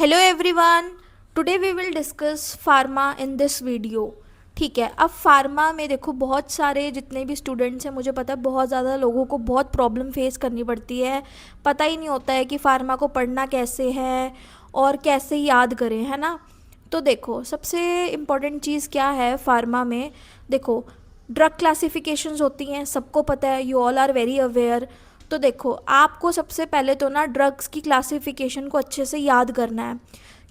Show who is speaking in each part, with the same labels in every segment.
Speaker 1: Hello everyone, today we will discuss pharma in this video. ठीक है, अब pharma में देखो बहुत सारे जितने भी स्टूडेंट्स हैं, मुझे पता है बहुत ज़्यादा लोगों को बहुत प्रॉब्लम फेस करनी पड़ती है। पता ही नहीं होता है कि फार्मा को पढ़ना कैसे है और कैसे याद करें, है ना। तो देखो सबसे इम्पॉर्टेंट चीज़ क्या है फार्मा में। देखो ड्रग क्लासिफिकेशंस होती हैं, सबको पता है, you all are very aware. तो देखो आपको सबसे पहले तो ना ड्रग्स की क्लासिफिकेशन को अच्छे से याद करना है।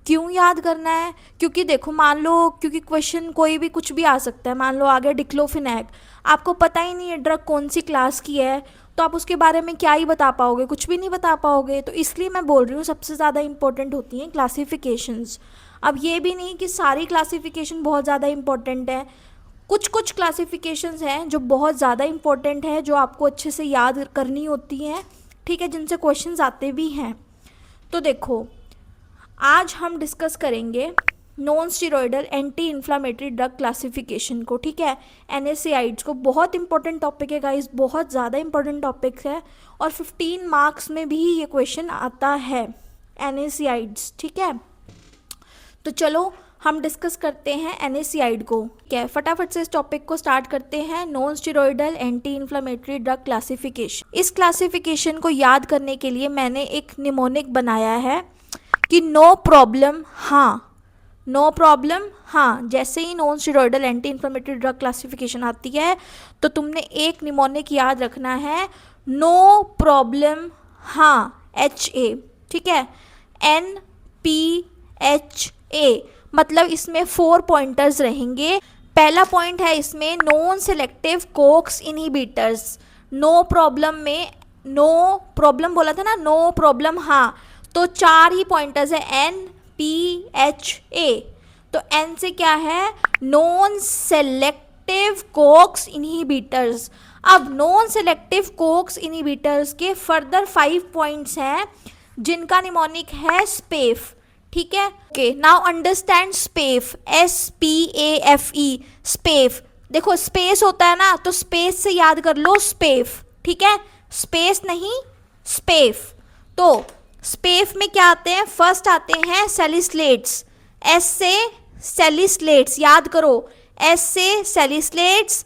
Speaker 1: क्यों याद करना है? क्योंकि देखो मान लो, क्योंकि क्वेश्चन कोई भी कुछ भी आ सकता है। मान लो आ गया डिक्लोफिनैक, आपको पता ही नहीं है ड्रग कौन सी क्लास की है, तो आप उसके बारे में क्या ही बता पाओगे, कुछ भी नहीं बता पाओगे। तो इसलिए मैं बोल रही हूँ सबसे ज़्यादा इंपॉर्टेंट होती हैं क्लासिफिकेशंस। अब ये भी नहीं कि सारी क्लासिफिकेशन बहुत ज़्यादा इंपॉर्टेंट है, कुछ कुछ क्लासिफिकेशंस हैं जो बहुत ज़्यादा इंपॉर्टेंट है, जो आपको अच्छे से याद करनी होती हैं। ठीक है, जिनसे क्वेश्चंस आते भी हैं। तो देखो आज हम डिस्कस करेंगे non steroidal anti inflammatory drug classification को। ठीक है, एनएसएआइड्स को, बहुत इंपॉर्टेंट टॉपिक है गाइस, बहुत ज़्यादा इंपॉर्टेंट टॉपिक है और 15 मार्क्स में भी ये क्वेश्चन आता है एनएसएआइड्स। ठीक है, तो चलो हम डिस्कस करते हैं एनएसएआइड को। क्या है, फटाफट से इस टॉपिक को स्टार्ट करते हैं। Non steroidal anti inflammatory drug classification. इस क्लासिफिकेशन को याद करने के लिए मैंने एक निमोनिक बनाया है कि नो प्रॉब्लम हाँ, नो प्रॉब्लम हाँ। जैसे ही non steroidal anti inflammatory drug classification आती है तो तुमने एक निमोनिक याद रखना है, नो प्रॉब्लम हाँ, HA। ठीक है, NPHA, मतलब इसमें 4 पॉइंटर्स रहेंगे। पहला पॉइंट है इसमें non selective COX inhibitors. No problem में, नो प्रॉब्लम बोला था ना, नो प्रॉब्लम हाँ, तो 4 ही पॉइंटर्स है NPHA। तो N से क्या है, नॉन सेलेक्टिव कोक्स इनहिबिटर्स। अब नॉन सेलेक्टिव कोक्स इनहिबिटर्स के फर्दर 5 पॉइंट्स हैं जिनका निमोनिक है स्पेफ। ठीक है, okay, now understand SPAFE, SPAFE, SPAFE. देखो स्पेस होता है ना, तो स्पेस से याद कर लो स्पेफ। ठीक है, स्पेस नहीं स्पेफ। तो स्पेफ में क्या आते हैं, फर्स्ट आते हैं सैलिसिलेट्स, S से सैलिसिलेट्स, याद करो, S से सैलिसिलेट्स,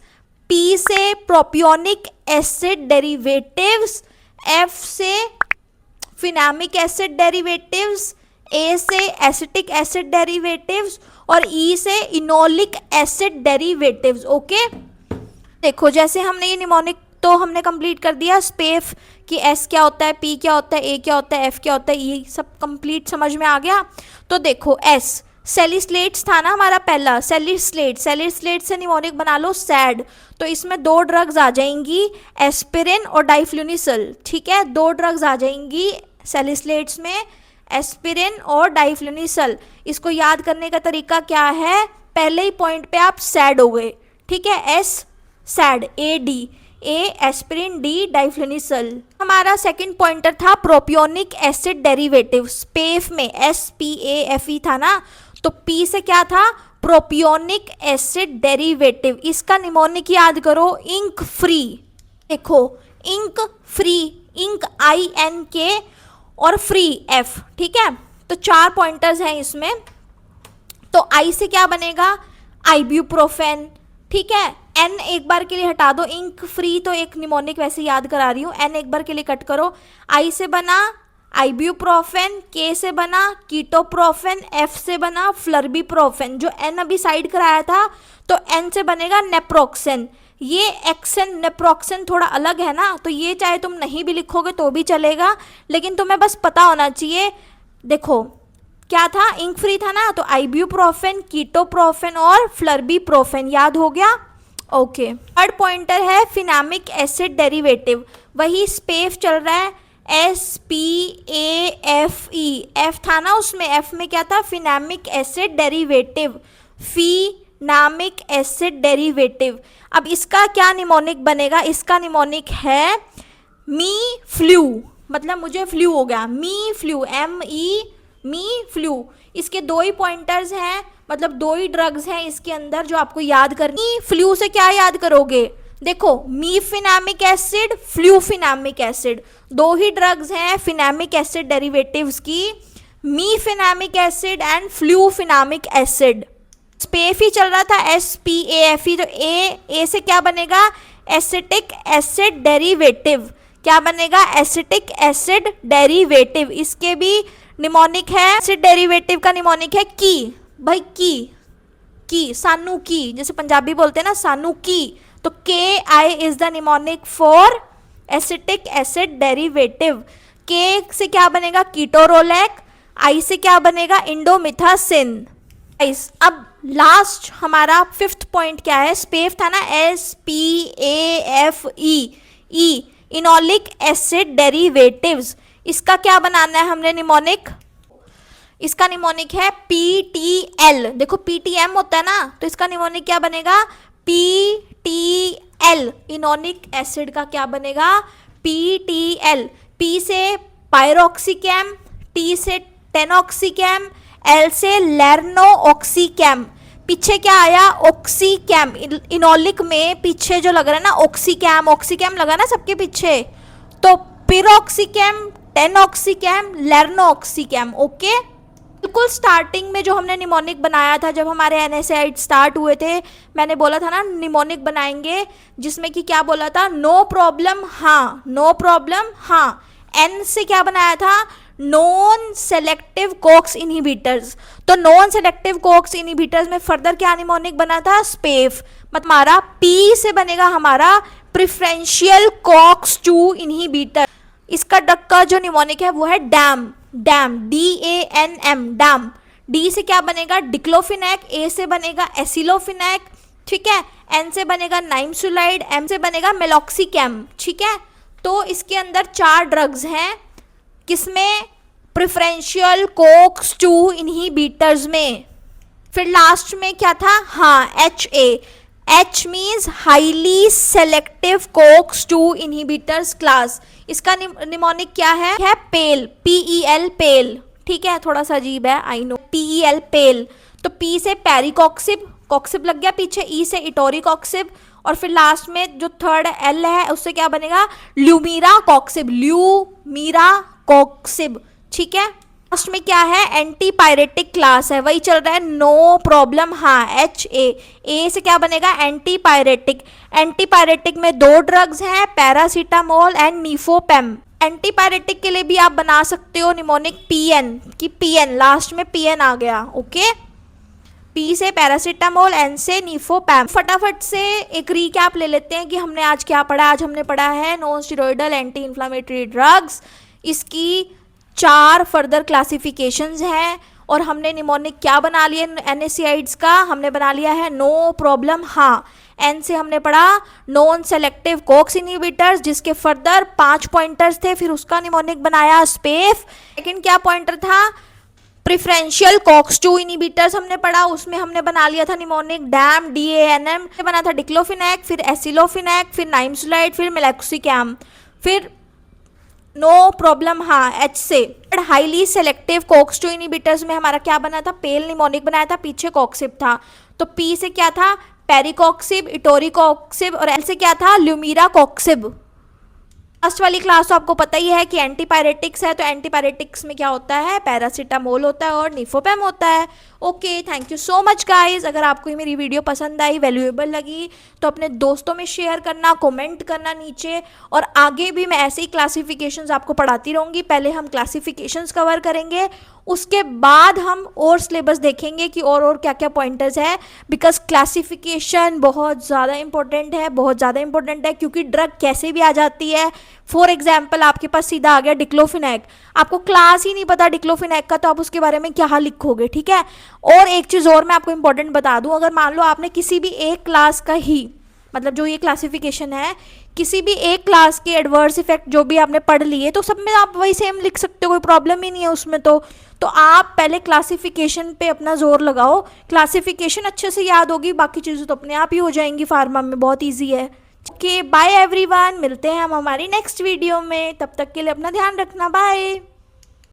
Speaker 1: P से प्रोपियोनिक एसिड डेरिवेटिव्स, F से फिनामिक एसिड डेरिवेटिव्स, A से एसिटिक एसिड डेरिवेटिव्स और E से इनोलिक एसिड डेरिवेटिव्स। ओके, देखो जैसे हमने ये निमोनिक तो हमने कंप्लीट कर दिया, स्पेफ कि S क्या होता है, P क्या होता है, A क्या होता है, F क्या होता है, ये सब कंप्लीट समझ में आ गया। तो देखो S सैलिसिलेट्स था ना हमारा पहला, सैलिसिलेट से निमोनिक बना लो सैड। तो इसमें 2 ड्रग्स आ जाएंगी, एस्पिरिन और डाइफ्लूनिसल। ठीक है, 2 ड्रग्स आ जाएंगी सैलिसिलेट्स में, एस्पिरिन और डाइफ्लूनिसल। इसको याद करने का तरीका क्या है, पहले ही पॉइंट पे आप सैड हो गए। ठीक है, S sad, AD, A aspirin, D डाइफ्लूनिसल। हमारा सेकंड पॉइंटर था प्रोपियोनिक एसिड डेरिवेटिव, स्पेफ में SPAFE था ना, तो P से क्या था, प्रोपियोनिक एसिड डेरिवेटिव। इसका निमोनिक याद करो, इंक फ्री। देखो इंक फ्री, इंक INK और फ्री F। ठीक है, तो 4 पॉइंटर्स हैं इसमें। तो I से क्या बनेगा, आइब्यूप्रोफेन। ठीक है, N एक बार के लिए हटा दो, इंक फ्री तो एक निमोनिक वैसे याद करा रही हूँ, N एक बार के लिए कट करो। I से बना आइब्यूप्रोफेन, K से बना कीटोप्रोफेन, F से बना फ्लर्बीप्रोफेन। जो N अभी साइड कराया था, तो N से बनेगा नेप्रोक्सेन। ये एक्सेन नेप्रोक्सेन थोड़ा अलग है ना, तो ये चाहे तुम नहीं भी लिखोगे तो भी चलेगा, लेकिन तुम्हें बस पता होना चाहिए। देखो क्या था, इंक फ्री था ना, तो आइब्यूप्रोफेन, कीटोप्रोफेन और फ्लर्बीप्रोफेन, याद हो गया। ओके, थर्ड पॉइंटर है फिनामिक एसिड डेरिवेटिव, वही स्पेफ चल रहा है, SPAFE। F था ना उसमें, F में क्या था, फिनामिक एसिड डेरिवेटिव, फिनामिक एसिड डेरिवेटिव। अब इसका क्या निमोनिक बनेगा, इसका निमोनिक है मी फ्लू, मतलब मुझे फ्लू हो गया, मी फ्लू, ME, मी फ्लू। इसके 2 ही पॉइंटर्स हैं, मतलब 2 ही ड्रग्स हैं इसके अंदर जो आपको याद करनी। फ्लू से क्या याद करोगे, देखो मीफिनामिक एसिड, फ्लूफिनामिक एसिड, 2 ही ड्रग्स हैं फिनामिक एसिड डेरिवेटिव्स की, मीफेनामिक एसिड एंड फ्लूफेनामिक एसिड। स्पेफ ही चल रहा था, SPAFE, तो ए से क्या बनेगा, एसिटिक एसिड डेरिवेटिव। क्या बनेगा, एसिटिक एसिड डेरिवेटिव। इसके भी निमोनिक है, एसिड डेरिवेटिव का निमोनिक है की। भाई की सानू की, जैसे पंजाबी बोलते हैं ना सानू की, तो KI is the mnemonic for acetic acid derivative. के से क्या बनेगा, कीटोरोलेक। आई से क्या बनेगा, इंडोमिथासिन। अब लास्ट हमारा 5th पॉइंट क्या है, स्पेफ था ना, SPAFE, इनोलिक एसिड डेरिवेटिव्स। इसका क्या बनाना है हमने निमोनिक, इसका निमोनिक है PTL। देखो PTM होता है ना, तो इसका निमोनिक क्या बनेगा, PTL। इनोनिक एसिड का क्या बनेगा, PTL। P से पायरोक्सिकैम, T से टेनॉक्सिकैम, L से लेर्नोऑक्सीकैम। पीछे क्या आया, ऑक्सीकैम। इनोलिक में पीछे जो लग रहा है ना ऑक्सीकैम, ऑक्सीकैम लगा ना सबके पीछे, तो पिरोक्सिकैम, टेनॉक्सिकैम, लेर्नोऑक्सीकैम। ओके, बिल्कुल स्टार्टिंग में जो हमने निमोनिक बनाया था, जब हमारे NSAID स्टार्ट हुए थे, मैंने बोला था ना निमोनिक बनाएंगे, जिसमें कि क्या बोला था, नो प्रॉब्लम हाँ, नो प्रॉब्लम हाँ। N से क्या बनाया था, नॉन सेलेक्टिव कोक्स इनहिबिटर्स। तो नॉन सेलेक्टिव कोक्स इनहिबिटर्स में फर्दर क्या निमोनिक बना था, स्पेफ। मतलब हमारा P से बनेगा हमारा प्रिफरेंशियल कोक्स 2 इनहिबिटर। इसका डक का जो निमोनिक है वो है dam, dam, DANM, dam. D से क्या बनेगा, डिक्लोफिनेक। A से बनेगा एसिलोफिनेक, ठीक है। N से बनेगा नाइमसुलाइड, M से बनेगा मेलॉक्सिकैम, ठीक है। तो इसके अंदर 4 ड्रग्स हैं, किसमें, प्रिफरेंशियल कोक्स 2 इनहिबिटर्स में। फिर लास्ट में क्या था, हाँ, H means highly selective Cokes 2 inhibitors class. इसका निमोनिक क्या है पेल, PEL, पेल, ठीक है। थोड़ा सा अजीब है, आई नो, PEL, पेल। तो P से पेरिकॉक्सिब, कॉक्सिब लग गया पीछे, E से इटोरिकॉक्सिब, और फिर लास्ट में जो थर्ड L है उससे क्या बनेगा, ल्यूमीरा कॉक्सिब, ल्यूमीरा कॉक्सिब, ठीक है। लास्ट में क्या है, एंटीपायरेटिक क्लास है, वही चल रहा है, नो प्रॉब्लम हाँ, A से क्या बनेगा, एंटीपायरेटिक। एंटीपायरेटिक में 2 ड्रग्स हैं, पैरासीटामोल एंड नीफोपेम। एंटीपायरेटिक के लिए भी आप बना सकते हो निमोनिक PN, कि PN, लास्ट में PN आ गया, ओके। P से पैरासीटामोल, N से नीफोपैम। फटाफट से एक रीकैप ले लेते हैं कि हमने आज क्या पढ़ा। आज हमने पढ़ा है non steroidal anti inflammatory drugs, इसकी 4 फर्दर क्लासिफिकेशंस हैं, और हमने निमोनिक क्या बना लिया NSAIDs का, हमने बना लिया है नो प्रॉब्लम हाँ। N से हमने पढ़ा नॉन सेलेक्टिव कोक्स इनहिबिटर्स, जिसके फर्दर 5 पॉइंटर्स थे, फिर उसका निमोनिक बनाया स्पेफ। सेकंड क्या पॉइंटर था, प्रिफरेंशियल कोक्स 2 इनहिबिटर्स हमने पढ़ा, उसमें हमने बना लिया था निमोनिक डैम, DANM, बना था डिक्लोफिनेक, फिर एसिलोफिनेक, फिर नाइमसुलाइड, फिर मेलॉक्सिकैम। फिर नो प्रॉब्लम हाँ, H से हाईली सेलेक्टिव कोक्स 2 इनहिबिटर्स में हमारा क्या बना था, पेल निमोनिक बनाया था, पीछे कॉक्सिब था। तो P से क्या था, पेरिकॉक्सिब, इटोरिकॉक्सिब, और L से क्या था, ल्यूमीरा कॉक्सिब। लास्ट वाली क्लास तो आपको पता ही है कि एंटीपायरेटिक्स है, तो एंटीपायरेटिक्स में क्या होता है, पैरासीटामोल होता है और नीफोपैम होता है। Okay, thank you so much guys. अगर आपको ये मेरी वीडियो पसंद आई, वैल्यूएबल लगी, तो अपने दोस्तों में शेयर करना, कमेंट करना नीचे, और आगे भी मैं ऐसे ही क्लासिफिकेशंस आपको पढ़ाती रहूँगी। पहले हम क्लासिफिकेशंस कवर करेंगे, उसके बाद हम और सिलेबस देखेंगे कि और क्या क्या पॉइंटर्स है, बिकॉज क्लासिफिकेशन बहुत ज़्यादा इंपॉर्टेंट है, बहुत ज़्यादा इंपॉर्टेंट है, क्योंकि ड्रग कैसे भी आ जाती है। फॉर एग्जाम्पल आपके पास सीधा आ गया डिक्लोफिनेक, आपको क्लास ही नहीं पता डिक्लोफिनेक का, तो आप उसके बारे में क्या लिखोगे, ठीक है। और एक चीज़ और मैं आपको इंपॉर्टेंट बता दूं, अगर मान लो आपने किसी भी एक क्लास का ही, मतलब जो ये क्लासिफिकेशन है, किसी भी एक क्लास के एडवर्स इफेक्ट जो भी आपने पढ़ लिए, तो सब में आप वही सेम लिख सकते हो, कोई प्रॉब्लम ही नहीं है उसमें। तो आप पहले क्लासिफिकेशन पे अपना जोर लगाओ, क्लासिफिकेशन अच्छे से याद होगी, बाकी चीज़ें तो अपने आप ही हो जाएंगी, फार्मा में बहुत ईजी है। ओके, बाय एवरीवन, मिलते हैं हम हमारी नेक्स्ट वीडियो में, तब तक के लिए अपना ध्यान रखना, बाय।